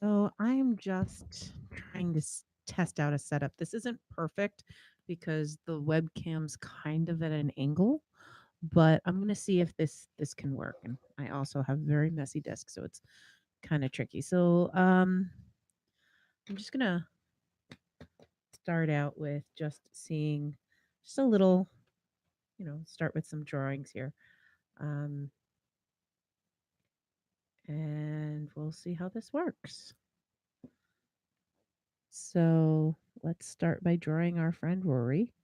So I am just trying to test out a setup. This isn't perfect because the webcam's kind of at an angle, but I'm gonna see if this can work. And I also have very messy desk, so it's kind of tricky. So I'm just gonna start out with just seeing just a little, start with some drawings here. Um, and we'll see how this works. So let's start by drawing our friend Rory.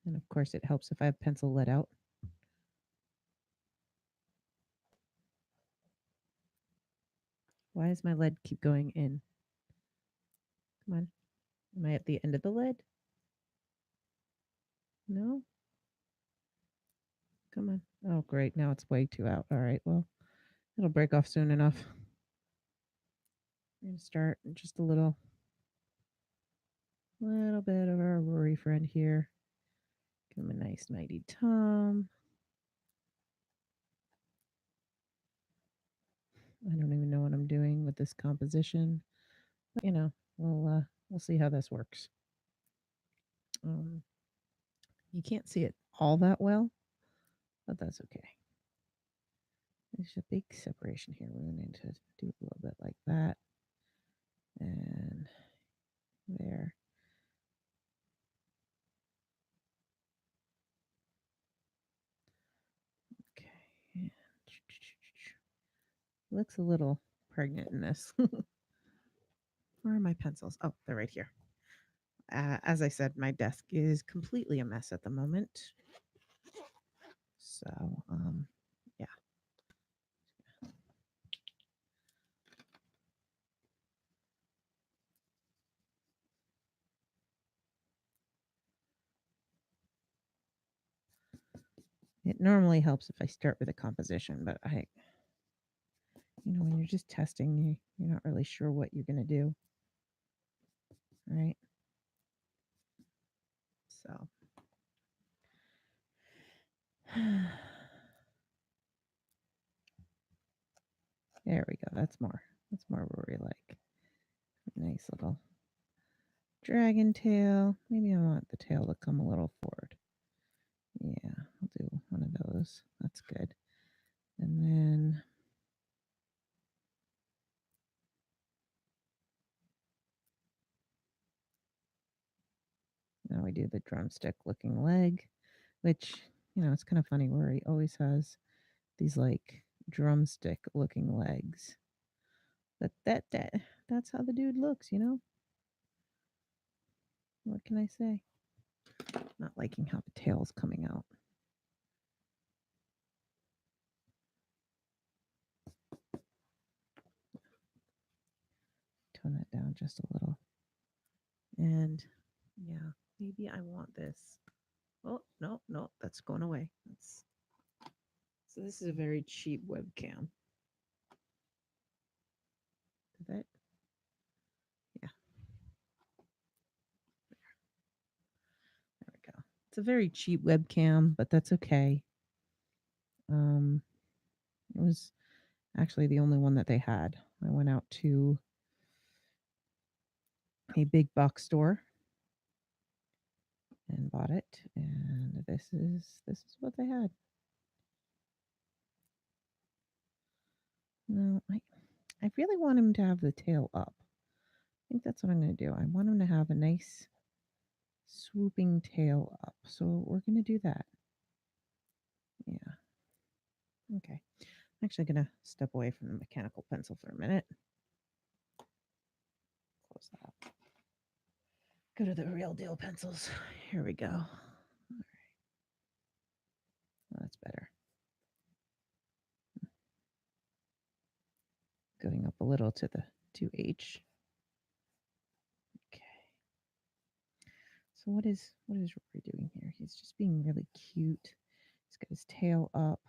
And of course, it helps if I have pencil let out. Why does my lead keep going in? Come on. Am I at the end of the lead? No? Come on. Oh, great. Now it's way too out. All right. Well, it'll break off soon enough. I'm going to start just a little bit of our Rory friend here. Give him a nice nighty Tom. I don't even know what I'm doing with this composition, but we'll see how this works. Um, you can't see it all that well, but that's okay. There's a big separation here. We're going to do a little bit like that, and there. Okay. Looks a little pregnant in this. Where are my pencils? Oh, they're right here. As I said, my desk is completely a mess at the moment. So, yeah. It normally helps if I start with a composition, but when you're just testing, you're not really sure what you're going to do, right? So, there we go. That's more. That's more Rory like. Nice little dragon tail. Maybe I want the tail to come a little forward. Yeah, I'll do one of those. That's good. And then now we do the drumstick looking leg, which, it's kind of funny where he always has these like drumstick looking legs. But that's how the dude looks. What can I say? Not liking how the tail's coming out. Tone that down just a little. And yeah, maybe I want this. Oh, no, no, that's going away. So this is a very cheap webcam. Did that? Yeah, there we go. It's a very cheap webcam, but that's okay. Um, it was actually the only one that they had. I went out to a big box store and bought it, and this is what they had. No, I really want him to have the tail up. I think that's what I'm going to do. I want him to have a nice swooping tail up. So we're going to do that. Yeah. Okay. I'm actually going to step away from the mechanical pencil for a minute. Close that up. Go to the real deal pencils. Here we go. All right. Well, that's better. Going up a little to the 2H. Okay. So what is Rory doing here? He's just being really cute. He's got his tail up.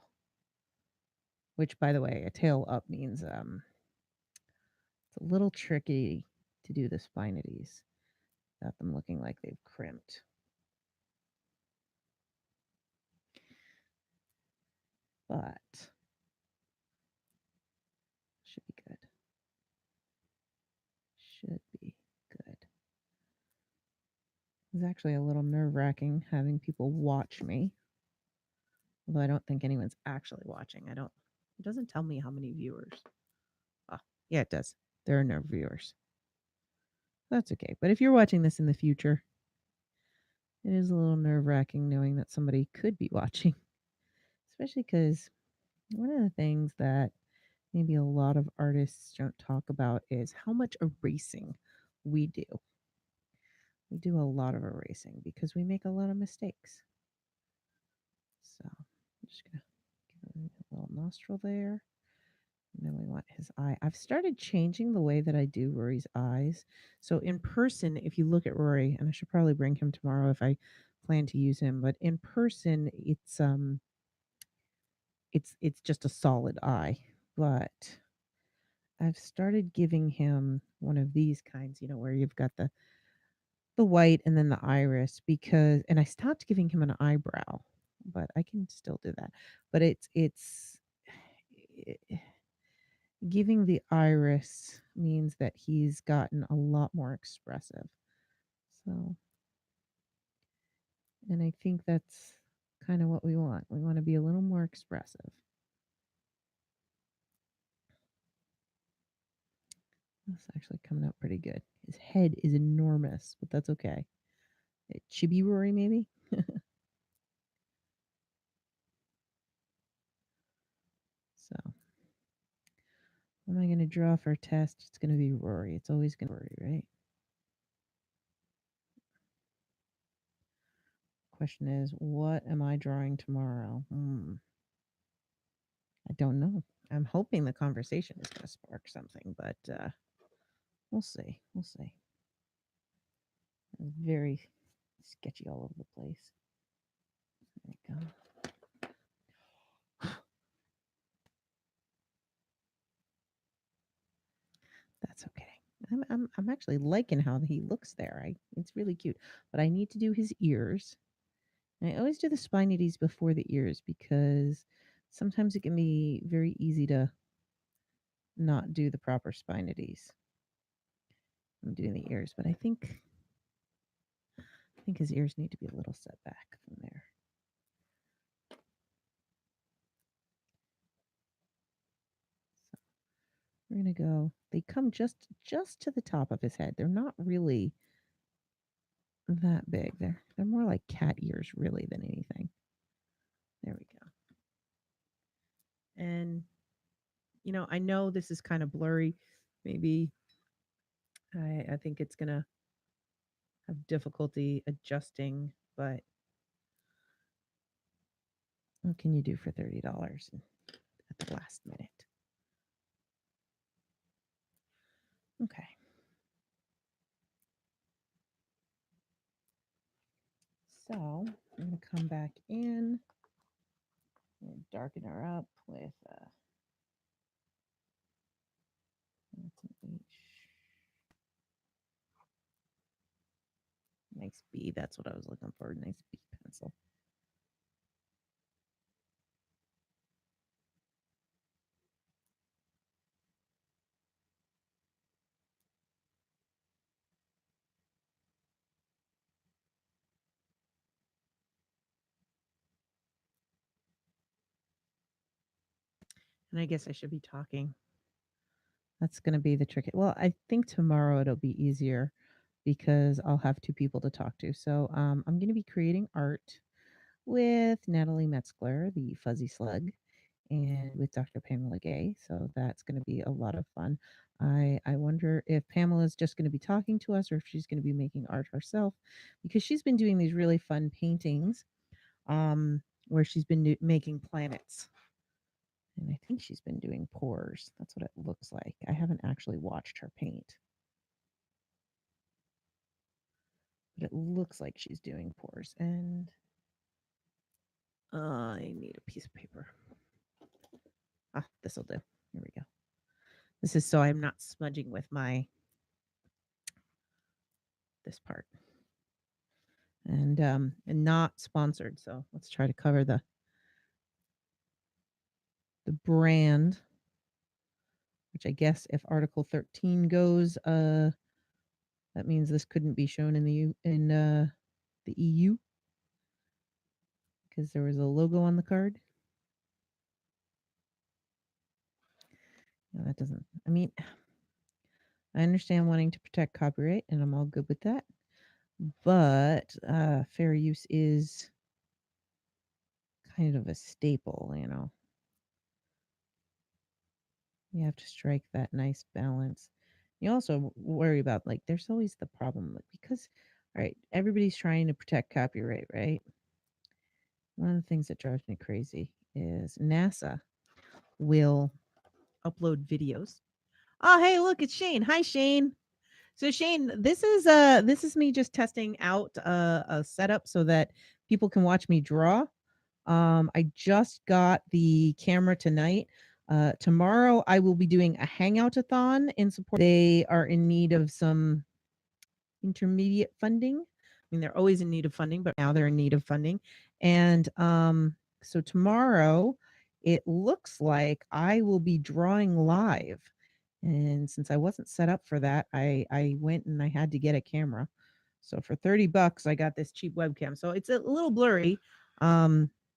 Which, by the way, a tail up means it's a little tricky to do the spine of these. Got them looking like they've crimped. But It's actually a little nerve-wracking having people watch me, although I don't think anyone's actually watching. It doesn't tell me how many viewers. Oh, yeah, it does. There are no viewers. That's okay. But if you're watching this in the future, it is a little nerve-wracking knowing that somebody could be watching, especially because one of the things that maybe a lot of artists don't talk about is how much erasing we do. We do a lot of erasing because we make a lot of mistakes. So I'm just going to give him a little nostril there. And then we want his eye. I've started changing the way that I do Rory's eyes. So in person, if you look at Rory, and I should probably bring him tomorrow if I plan to use him, but in person it's just a solid eye. But I've started giving him one of these kinds, where you've got the white and then the iris, because and I stopped giving him an eyebrow, but I can still do that. But it's giving the iris means that he's gotten a lot more expressive. So, and I think that's kind of what we want. We want to be a little more expressive. That's actually coming out pretty good. His head is enormous, but that's okay. Chibi Rory, maybe? So, what am I going to draw for a test? It's going to be Rory. It's always going to be Rory, right? Question is, what am I drawing tomorrow? I don't know. I'm hoping the conversation is going to spark something, but we'll see. We'll see. It's very sketchy all over the place. There we go. That's okay. I'm actually liking how he looks there. It's really cute. But I need to do his ears. And I always do the spinities before the ears because sometimes it can be very easy to not do the proper spinities. I'm doing the ears, but I think his ears need to be a little set back from there. So we're gonna go. They come just to the top of his head. They're not really that big. They're more like cat ears really than anything. There we go. And I know this is kind of blurry. Maybe I think it's gonna have difficulty adjusting, but what can you do for $30 at the last minute? Okay. So I'm gonna come back in and darken her up with that's an H. Nice B. That's what I was looking for. Nice B pencil. And I guess I should be talking. That's going to be the trick. Well, I think tomorrow it'll be easier because I'll have two people to talk to. So I'm going to be creating art with Natalie Metzger, the Fuzzy Slug, and with Dr. Pamela Gay. So that's going to be a lot of fun. I wonder if Pamela's just going to be talking to us or if she's going to be making art herself, because she's been doing these really fun paintings where she's been making planets. And I think she's been doing pores. That's what it looks like. I haven't actually watched her paint. But it looks like she's doing pores. And I need a piece of paper. Ah, this will do. Here we go. This is so I'm not smudging with this part. And not sponsored. So let's try to cover the brand, which I guess if Article 13 goes, that means this couldn't be shown in the the EU because there was a logo on the card. No, that doesn't. I mean, I understand wanting to protect copyright, and I'm all good with that. But fair use is kind of a staple, you know. You have to strike that nice balance. You also worry about, like, there's always the problem, like, because, all right, everybody's trying to protect copyright, right? One of the things that drives me crazy is NASA will upload videos. Oh, hey, look, it's Shane. Hi, Shane. So Shane, this is me just testing out a setup so that people can watch me draw. I just got the camera tonight. Tomorrow I will be doing a hangoutathon in support. They are in need of some intermediate funding. I mean, they're always in need of funding, but now they're in need of funding. And so tomorrow it looks like I will be drawing live. And since I wasn't set up for that, I went and I had to get a camera. So for $30, I got this cheap webcam. So it's a little blurry.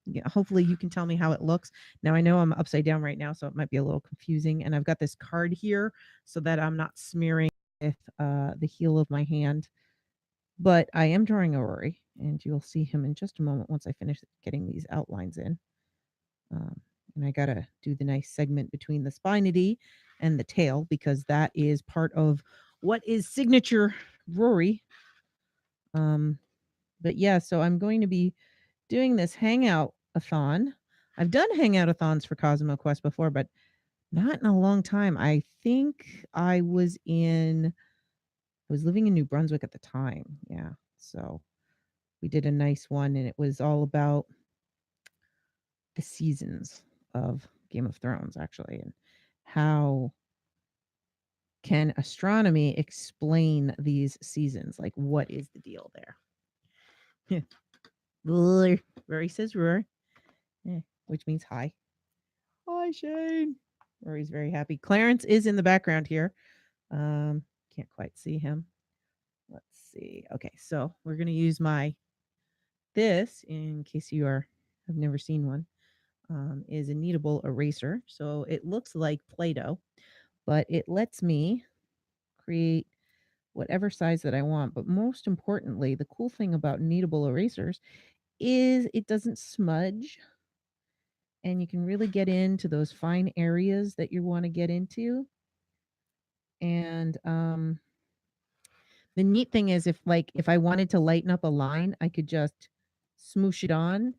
Yeah, hopefully you can tell me how it looks. Now I know I'm upside down right now, so it might be a little confusing. And I've got this card here so that I'm not smearing with the heel of my hand. But I am drawing a Rory, and you'll see him in just a moment once I finish getting these outlines in. And I gotta do the nice segment between the spinity and the tail because that is part of what is signature Rory. But yeah, so I'm going to be doing this hangout-a-thon. I've done hangout-a-thons for cosmoquest before, but not in a long time. I think I was living in New Brunswick at the time. Yeah. So we did a nice one and it was all about the seasons of Game of Thrones actually and how can astronomy explain these seasons? Like what is the deal there? Rory says roar, which means hi. Hi Shane. Rory's very happy. Clarence is in the background here. Can't quite see him. Let's see. Okay, so we're gonna use this in case you have never seen one. Is a kneadable eraser. So it looks like Play-Doh, but it lets me create whatever size that I want. But most importantly, the cool thing about kneadable erasers is it doesn't smudge and you can really get into those fine areas that you want to get into. And the neat thing is if I wanted to lighten up a line, I could just smoosh it on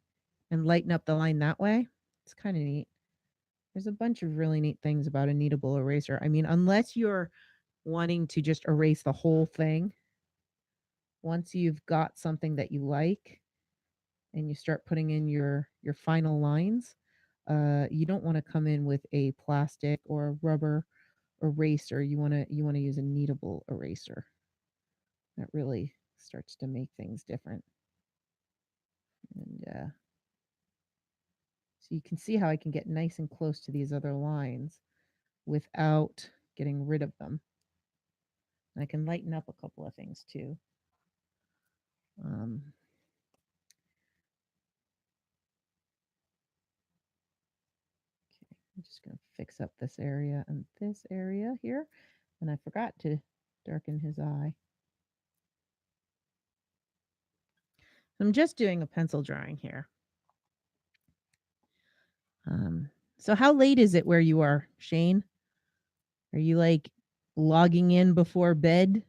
and lighten up the line that way. It's kind of neat. There's a bunch of really neat things about a kneadable eraser. I mean, unless you're wanting to just erase the whole thing, once you've got something that you like and you start putting in your final lines, you don't want to come in with a plastic or a rubber eraser. You want to use a kneadable eraser. That really starts to make things different. And so you can see how I can get nice and close to these other lines without getting rid of them. I can lighten up a couple of things too. I'm just going to fix up this area and this area here. And I forgot to darken his eye. I'm just doing a pencil drawing here. So how late is it where you are, Shane? Are you like logging in before bed?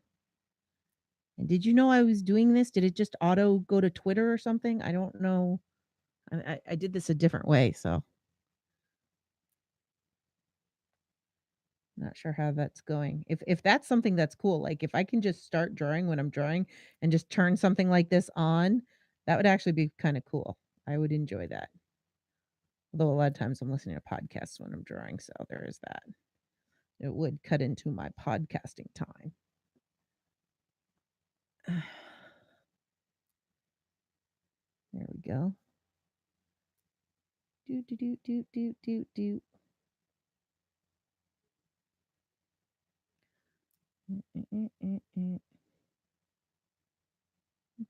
And did you know I was doing this? Did it just auto go to Twitter or something? I don't know. I did this a different way, so not sure how that's going. If that's something that's cool, like if I can just start drawing when I'm drawing and just turn something like this on, that would actually be kind of cool. I would enjoy that. Although a lot of times I'm listening to podcasts when I'm drawing, so there is that. It would cut into my podcasting time. There we go. Do do do do do do do.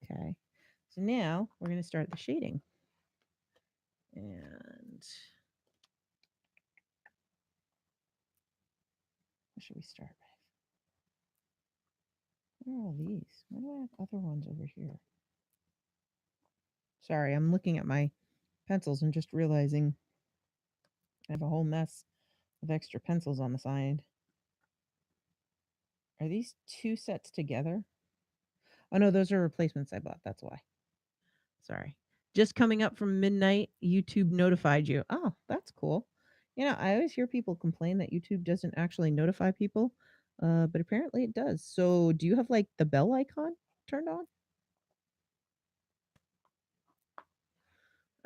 Okay. So now we're going to start the shading. And what should we start with? Where are all these? Why do I have other ones over here? Sorry, I'm looking at my pencils and just realizing I have a whole mess of extra pencils on the side. Are these two sets together? Oh no, those are replacements I bought. That's why. Sorry. Just coming up from midnight, YouTube notified you. Oh, that's cool. You know, I always hear people complain that YouTube doesn't actually notify people, but apparently it does. So, do you have like the bell icon turned on?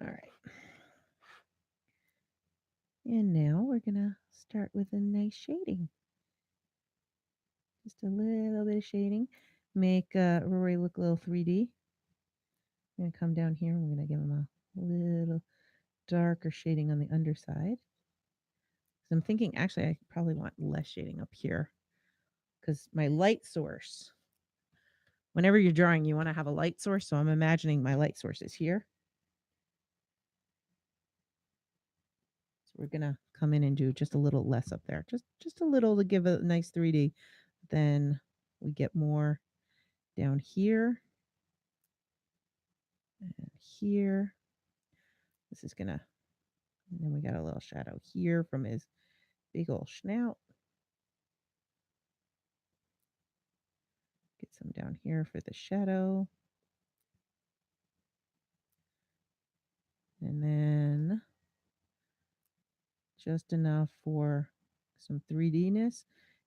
All right. And now we're going to start with a nice shading. Just a little bit of shading. Make Rory look a little 3D. I'm going to come down here and we're going to give him a little darker shading on the underside. So I'm thinking actually I probably want less shading up here because my light source, whenever you're drawing, you want to have a light source. So I'm imagining my light source is here. So we're going to come in and do just a little less up there, just a little to give a nice 3D. Then we get more down here and here. This is going to, and then we got a little shadow here from his big old snout. Get some down here for the shadow. And then just enough for some 3D-ness.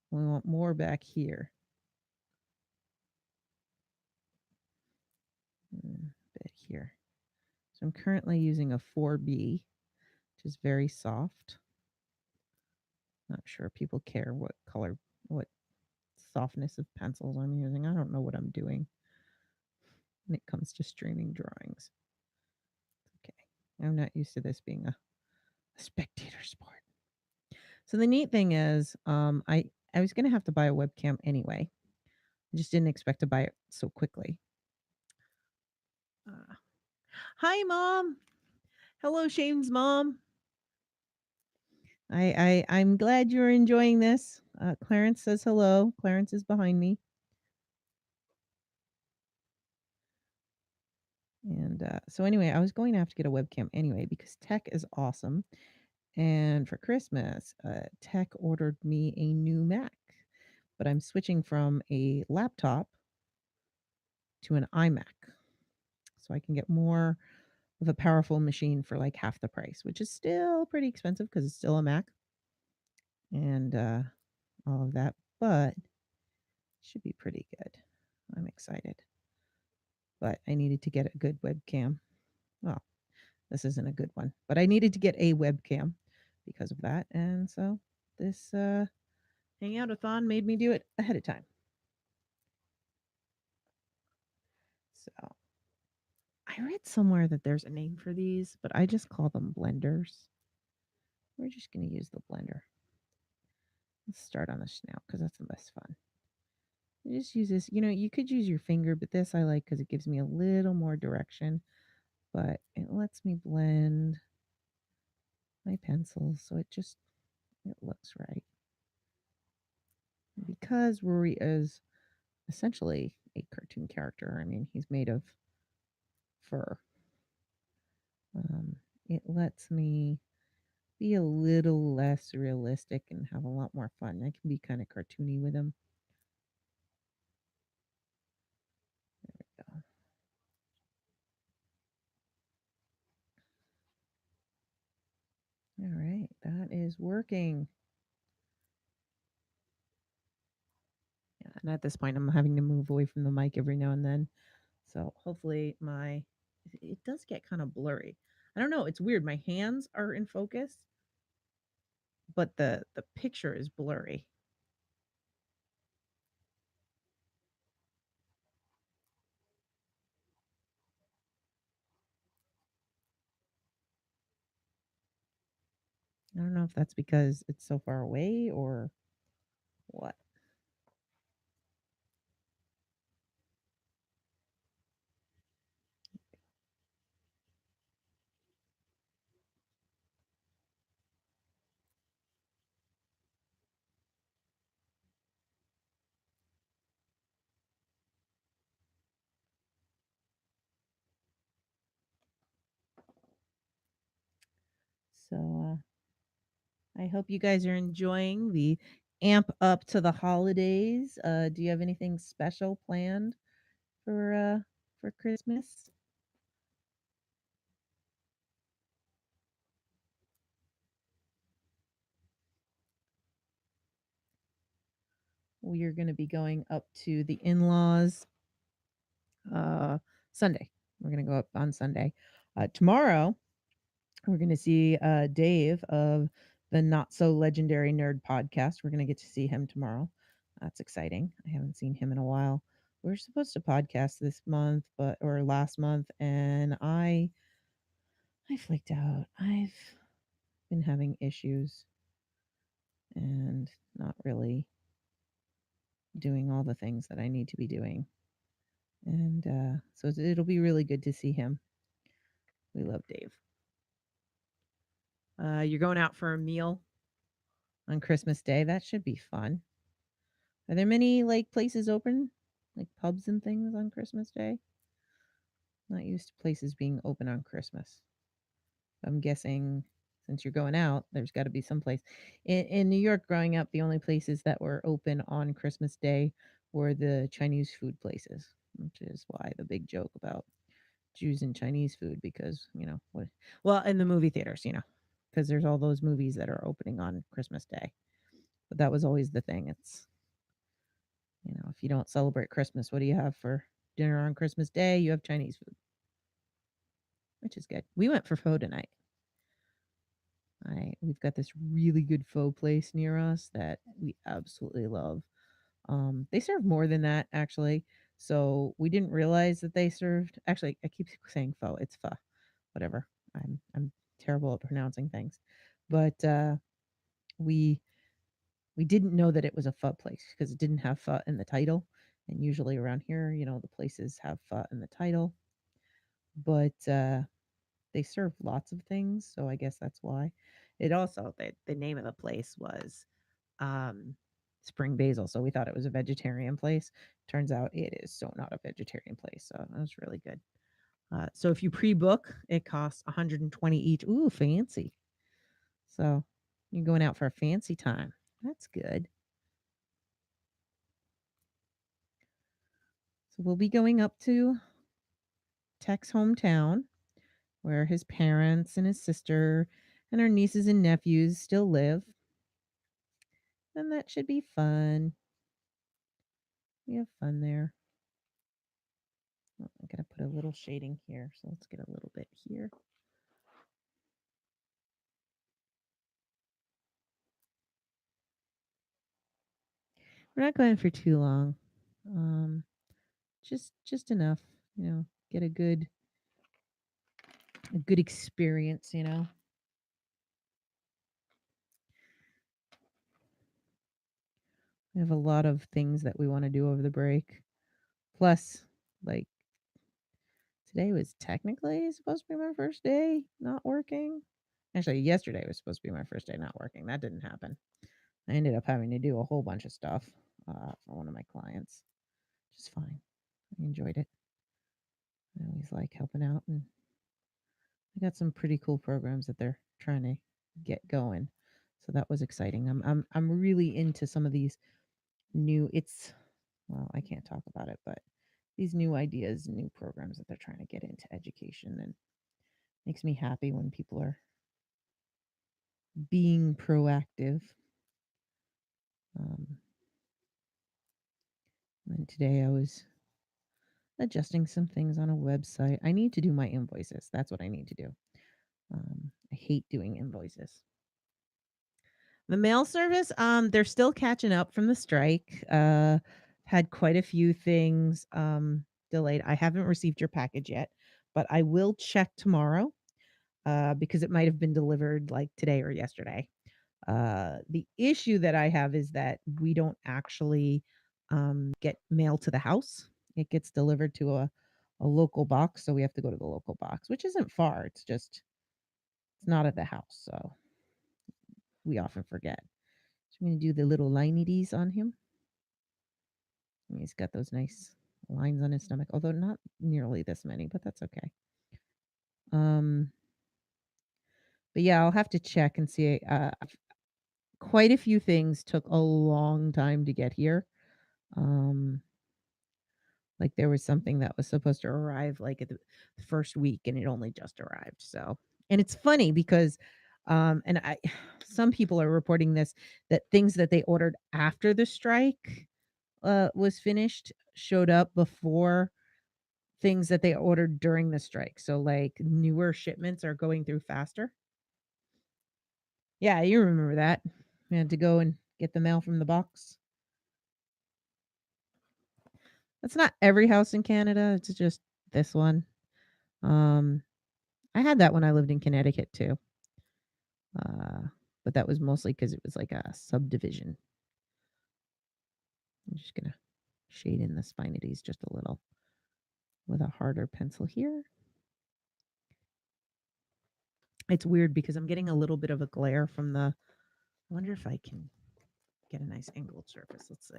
We want more back here. Bit here. So I'm currently using a 4B, which is very soft. Not sure people care what color, what softness of pencils I'm using. I don't know what I'm doing when it comes to streaming drawings. Okay. I'm not used to this being a spectator sport. So the neat thing is, I was going to have to buy a webcam anyway. I just didn't expect to buy it so quickly. Hi, Mom. Hello, Shane's mom. I'm glad you're enjoying this. Clarence says hello. Clarence is behind me. And so anyway, I was going to have to get a webcam anyway because Tech is awesome. And for Christmas, Tech ordered me a new Mac, but I'm switching from a laptop to an iMac. So I can get more of a powerful machine for like half the price, which is still pretty expensive because it's still a Mac and all of that, but should be pretty good. I'm excited. But I needed to get a good webcam. Well, this isn't a good one, but I needed to get a webcam because of that. And so this hangoutathon made me do it ahead of time. So I read somewhere that there's a name for these, but I just call them blenders. We're just going to use the blender. Let's start on the snout because that's the best fun. You just use this, you know, you could use your finger, but this I like because it gives me a little more direction, but it lets me blend my pencils so it looks right. Because Rory is essentially a cartoon character, I mean, he's made of fur. It lets me be a little less realistic and have a lot more fun. I can be kind of cartoony with him. There we go. All right, that is working. Yeah, and at this point, I'm having to move away from the mic every now and then. So hopefully it does get kind of blurry. I don't know. It's weird. My hands are in focus, but the picture is blurry. I don't know if that's because it's so far away or what. So I hope you guys are enjoying the amp up to the holidays. Do you have anything special planned for Christmas? We are going to be going up to the in-laws uh Sunday. We're going to go up on Sunday. Tomorrow we're going to see Dave of the Not So Legendary Nerd podcast. We're going to get to see him tomorrow. That's exciting. I haven't seen him in a while. We are supposed to podcast this month, but or last month, and I flaked out. I've been having issues and not really doing all the things that I need to be doing. And so it'll be really good to see him. We love Dave. You're going out for a meal on Christmas Day. That should be fun. Are there many like places open, like pubs and things on Christmas Day? Not used to places being open on Christmas. I'm guessing since you're going out, there's got to be some place. In New York, growing up, the only places that were open on Christmas Day were the Chinese food places, which is why the big joke about Jews and Chinese food because, well, in the movie theaters, because there's all those movies that are opening on Christmas Day. But that was always the thing. It's, if you don't celebrate Christmas, what do you have for dinner on Christmas Day? You have Chinese food, which is good. We went for pho tonight. We've got this really good pho place near us that we absolutely love. They serve more than that actually. So we didn't realize that they served. Actually, I keep saying pho. It's pho. Whatever. I'm terrible at pronouncing things, but we we didn't know that it was a pho place because it didn't have pho in the title. And usually around here, the places have pho in the title, but they serve lots of things, so I guess that's why. It also the name of the place was um, Spring Basil, so we thought it was a vegetarian place. Turns out it is so not a vegetarian place, so that was really good. So if you pre-book, it costs 120 each. Ooh, fancy! So you're going out for a fancy time. That's good. So we'll be going up to Tech's hometown, where his parents and his sister and our nieces and nephews still live. And that should be fun. We have fun there. Oh, I'm going to put a little shading here. So let's get a little bit here. We're not going for too long. Just enough, get a good experience. We have a lot of things that we want to do over the break. Plus, like today was technically supposed to be my first day not working. Actually, yesterday was supposed to be my first day not working. That didn't happen. I ended up having to do a whole bunch of stuff for one of my clients. Just fine. I enjoyed it. I always like helping out, and I got some pretty cool programs that they're trying to get going. So that was exciting. I'm really into some of these new. I can't talk about it, but these new ideas, new programs that they're trying to get into education, and makes me happy when people are being proactive. Um, and today I was adjusting some things on a website. I need to do my invoices. That's what I need to do. I hate doing invoices. The mail service, they're still catching up from the strike. Had quite a few things delayed. I haven't received your package yet, but I will check tomorrow because it might have been delivered like today or yesterday. The issue that I have is that we don't actually get mail to the house. It gets delivered to a local box, so we have to go to the local box, which isn't far. It's not at the house, so we often forget. So I'm going to do the little lineies on him. He's got those nice lines on his stomach, although not nearly this many, but that's okay. Um, But yeah, I'll have to check and see. Quite a few things took a long time to get here. Um, like there was something that was supposed to arrive like at the first week and it only just arrived. So, and it's funny because and I some people are reporting this that things that they ordered after the strike was finished showed up before things that they ordered during the strike. So like newer shipments are going through faster. Yeah, you remember that. You had to go and get the mail from the box. That's not every house in Canada, it's just this one. Um, I had that when I lived in Connecticut too. Uh, but that was mostly because it was like a subdivision. I'm just gonna shade in the spinities just a little with a harder pencil here. It's weird because I'm getting a little bit of a glare from the I wonder if I can get a nice angled surface. Let's see.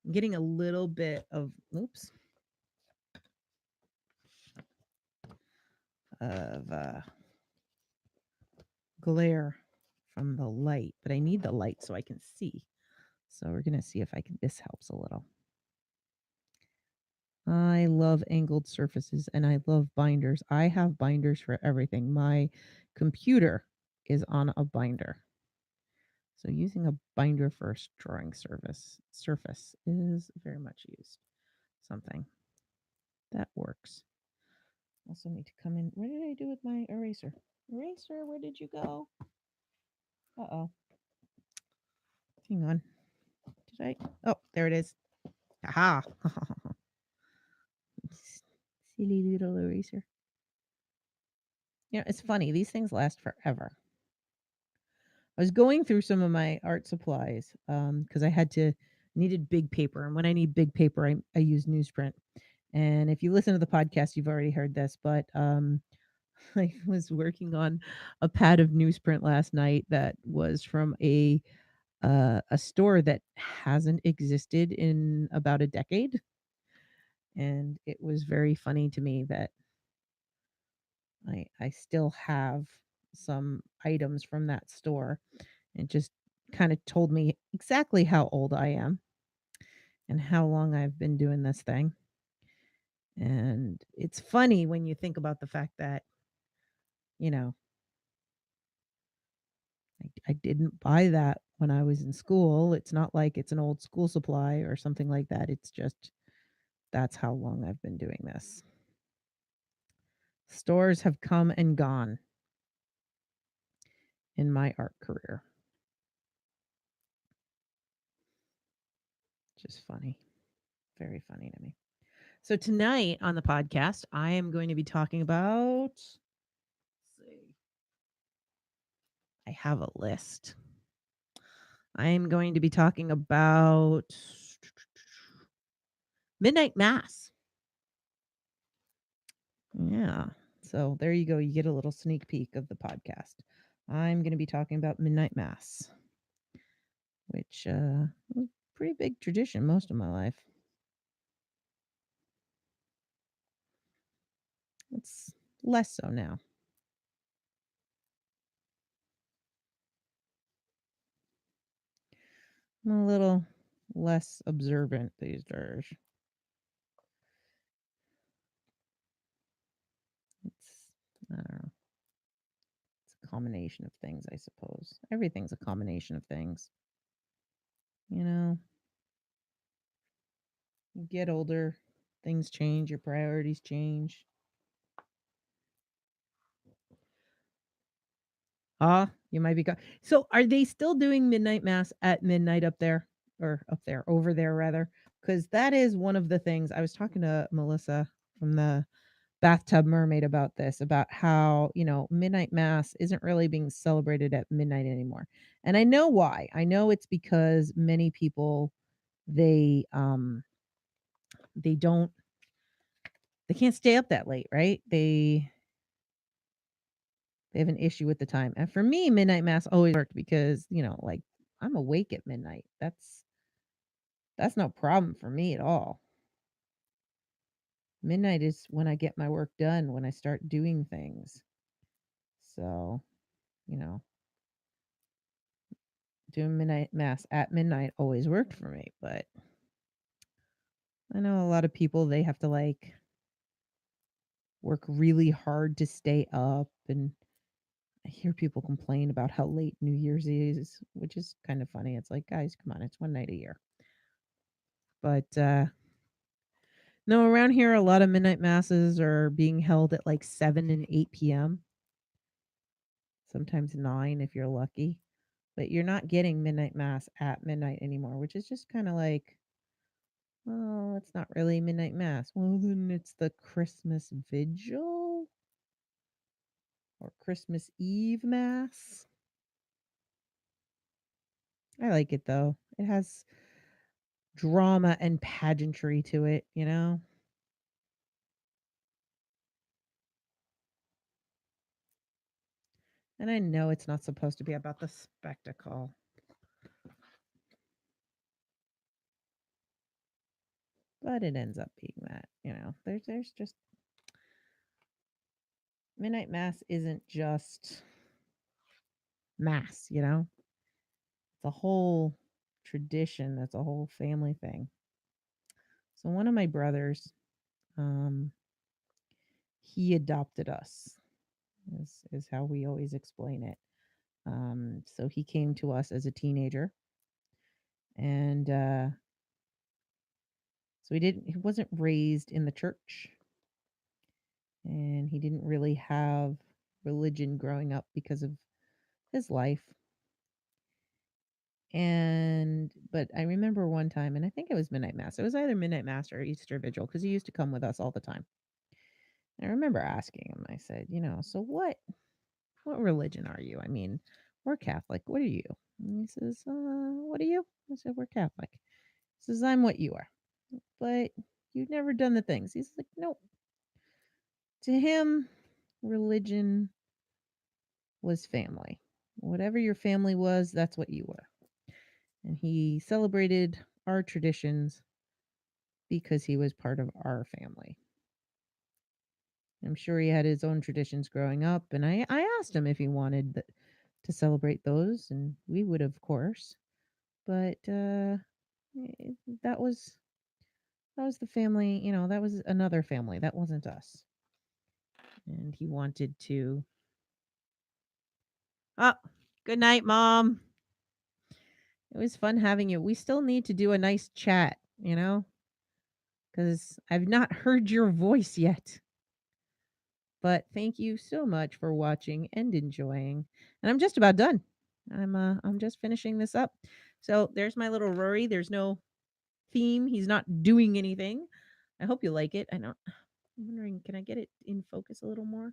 I'm getting a little bit of oops of glare from the light, but I need the light so I can see. So we're gonna see if I can. This helps a little. I love angled surfaces and I love binders. I have binders for everything. My computer is on a binder. So using a binder for a drawing surface is very much used. Something that works. Also need to come in. What did I do with my eraser? Eraser, where did you go? Uh-oh. Hang on. Did I? Oh, there it is. Aha. Silly little eraser. It's funny. These things last forever. I was going through some of my art supplies because I needed big paper, and when I need big paper, I use newsprint. And if you listen to the podcast, you've already heard this, but I was working on a pad of newsprint last night that was from a store that hasn't existed in about a decade, and it was very funny to me that I still have some items from that store. It just kind of told me exactly how old I am and how long I've been doing this thing. And it's funny when you think about the fact that, you know, I didn't buy that when I was in school. It's not like it's an old school supply or something like that. It's just that's how long I've been doing this. Stores have come and gone in my art career. Just funny. Very funny to me. So tonight on the podcast, I am going to be talking about let's see. I have a list. I am going to be talking about midnight mass. Yeah. So there you go. You get a little sneak peek of the podcast. I'm going to be talking about midnight mass, which was a pretty big tradition most of my life. It's less so now. I'm a little less observant these days. It's I don't know. It's a combination of things, I suppose. Everything's a combination of things. You know, you get older, things change, your priorities change. Ah, you might be so are they still doing midnight mass at midnight up there? Or up there, over there rather? Because that is one of the things I was talking to Melissa from the Bathtub Mermaid about this, about how, midnight mass isn't really being celebrated at midnight anymore. And I know why. I know it's because many people they they don't they can't stay up that late, right? They have an issue with the time. And for me, midnight mass always worked because, like I'm awake at midnight. That's no problem for me at all. Midnight is when I get my work done, when I start doing things. So, you know, doing midnight mass at midnight always worked for me, but I know a lot of people, they have to like work really hard to stay up, and I hear people complain about how late New Year's is, which is kind of funny. It's like, guys, come on, it's one night a year. But no, around here a lot of midnight masses are being held at like 7 and 8 p.m., sometimes 9 if you're lucky. But you're not getting midnight mass at midnight anymore, which is just kind of like, well, it's not really midnight mass. Well, then it's the Christmas vigil or Christmas Eve mass. I like it though. It has drama and pageantry to it, you know? And I know it's not supposed to be about the spectacle, but it ends up being that, you know. There's just midnight mass isn't just mass, you know. It's a whole tradition, that's a whole family thing. So one of my brothers, um, he adopted us, is how we always explain it. So he came to us as a teenager, and so he wasn't raised in the church, and he didn't really have religion growing up because of his life. And but I remember one time, and I think it was midnight mass. It was either midnight mass or Easter vigil because he used to come with us all the time. And I remember asking him. I said, so what religion are you? I mean, we're Catholic. What are you? And he says, what are you? I said, we're Catholic. He says, I'm what you are, but you've never done the things. He's like, nope. To him, religion was family. Whatever your family was, that's what you were. And he celebrated our traditions because he was part of our family. I'm sure he had his own traditions growing up, and I asked him if he wanted to celebrate those, and we would, of course. But eh, that was that was the family, that was another family. That wasn't us. And he wanted to. Oh, good night, Mom. It was fun having you. We still need to do a nice chat, because I've not heard your voice yet. But thank you so much for watching and enjoying. And I'm just about done. I'm just finishing this up. So there's my little Rory. There's no theme. He's not doing anything. I hope you like it. I'm wondering, can I get it in focus a little more?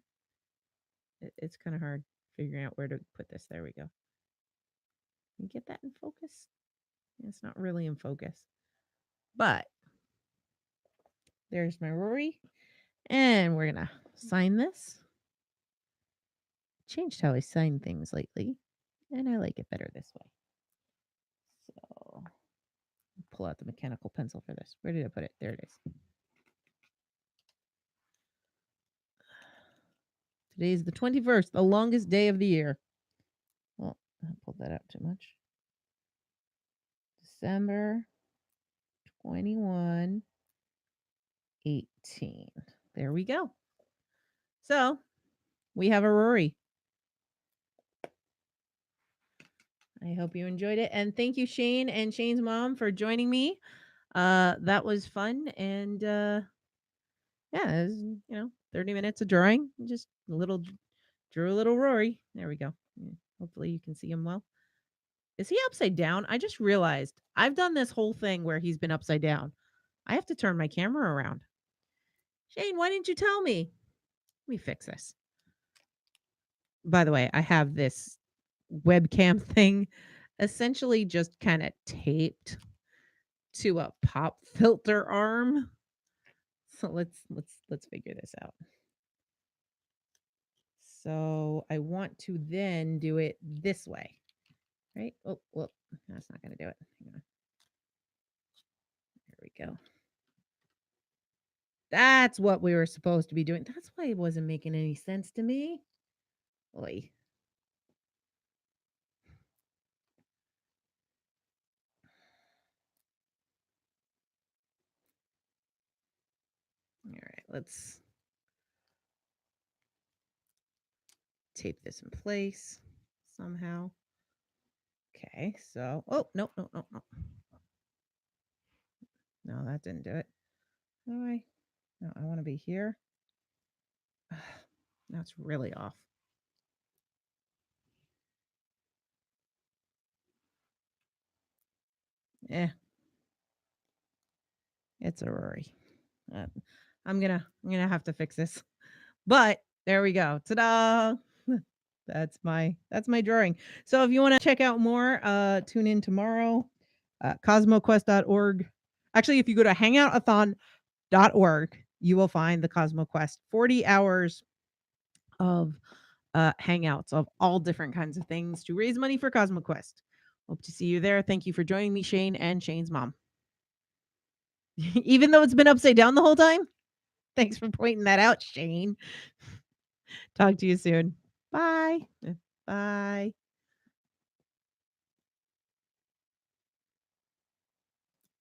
It's kind of hard figuring out where to put this. There we go. Can you get that in focus? It's not really in focus. But there's my Rory. And we're going to sign this. Changed how I sign things lately, and I like it better this way. So pull out the mechanical pencil for this. Where did I put it? There it is. Today is the 21st, the longest day of the year. Well, I pulled that out too much. December 21, 18. There we go. So we have a Rory. I hope you enjoyed it. And thank you, Shane and Shane's mom, for joining me. That was fun. And yeah, it was, 30 minutes of drawing. Just drew a little Rory. There we go. Yeah, hopefully you can see him well. Is he upside down? I just realized I've done this whole thing where he's been upside down. I have to turn my camera around. Shane, why didn't you tell me? Let me fix this. By the way, I have this webcam thing essentially just kind of taped to a pop filter arm. So let's figure this out. So I want to then do it this way. Right? Oh, well, that's not going to do it. Hang on. There we go. That's what we were supposed to be doing. That's why it wasn't making any sense to me. Oy. All right, let's tape this in place somehow. Okay, so oh no, no, no, no. No, that didn't do it. How do I? No, I want to be here. Now it's really off. Eh, it's a worry. I'm gonna have to fix this. But there we go. Ta-da! That's my drawing. So if you want to check out more, tune in tomorrow. Cosmoquest.org. Actually, if you go to hangoutathon.org, you will find the CosmoQuest 40 hours of hangouts of all different kinds of things to raise money for CosmoQuest. Hope to see you there. Thank you for joining me, Shane and Shane's mom. Even though it's been upside down the whole time. Thanks for pointing that out, Shane. Talk to you soon. Bye. Bye.